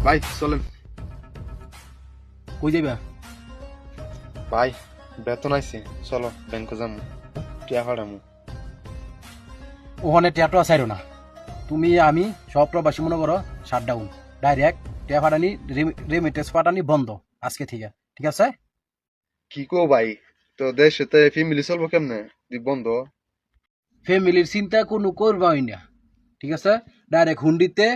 ভাই চলেন। কই যাইবা? ভাই বেতন আইছে, চলো ব্যাংকে যাবো, টিয়া ফাড়ামু। ওখানে ট্যাপটা চাইরো না, তুমি আমি সব প্রবাসী মনে করো শাটডাউন, ডাইরেক্ট ট্যাপ ফাটানি রেমিটেন্স পাঠানি বন্ধ আজকে থেকে, ঠিক আছে? কি কো ভাই, তো দেশেতে ফ্যামিলি চলবো কেমনে বন্ধ? ফ্যামিলির চিন্তা কোনো করবাই না, ঠিক আছে? ডাইরেক্ট হুন্ডিতে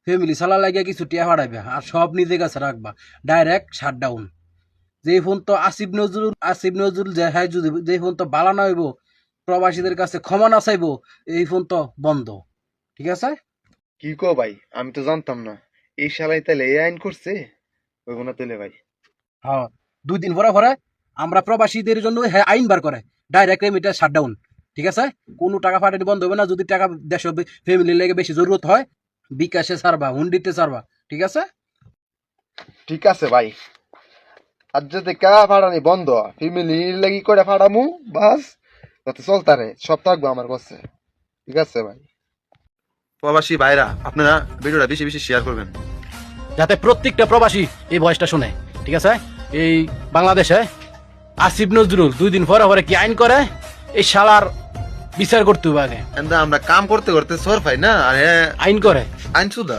ফ্যামিলি চালা লাগিয়া কিছু টিয়া ফাটাইবে আর সব নিজের কাছে রাখবা, ডাইরেক্ট শাটডাউন। যে ফোন তো আসিফ নজরুল যে হ্যাঁ যদি যে ফোন তো বালা না হইব, প্রবাসীদের কাছে ক্ষমা না চাইবো, এই ফোন তো বন্ধ, ঠিক আছে? কি কো ভাই, আমি তো জানতাম না এই শালাই তাইলে এই আইন করছে। হইব না তাইলে ভাই? হ্যাঁ, 2 দিন পরে পরে আমরা প্রবাসীদের জন্য হ্যাঁ আইন বার করে ডাইরেক্ট রেমিটেন্স শাটডাউন, ঠিক আছে? কোনো টাকা পাঠাতে বন্ধ হবে না, যদি টাকা দেশ ফ্যামিলির লেগে বেশি জরুরত হয় বিকাশে ছাড়বা, হুন্ডিতে ছাড়বা, ঠিক আছে? ঠিক আছে ভাই, আর যদি কা ফাড়ানি বন্ধ, ফ্যামিলি লাগি করে ফাড়ামু, বাস যাতে চলতারে সব থাকবো আমার কাছে। ঠিক আছে ভাই। প্রবাসী ভাইরা, আপনারা ভিডিওটা বেশি বেশি শেয়ার করবেন। যাতে প্রত্যেকটা প্রবাসী এই ভয়েসটা শুনে, ঠিক আছে? এই বাংলাদেশে আসিফ নজরুল 2 দিন পরে পরে কি আইন করে, এই শালার বিচার করতে হবে আগে। আমরা কাম করতে করতে সর পাই না, আর হ্যাঁ আইন করে আইন সুদা।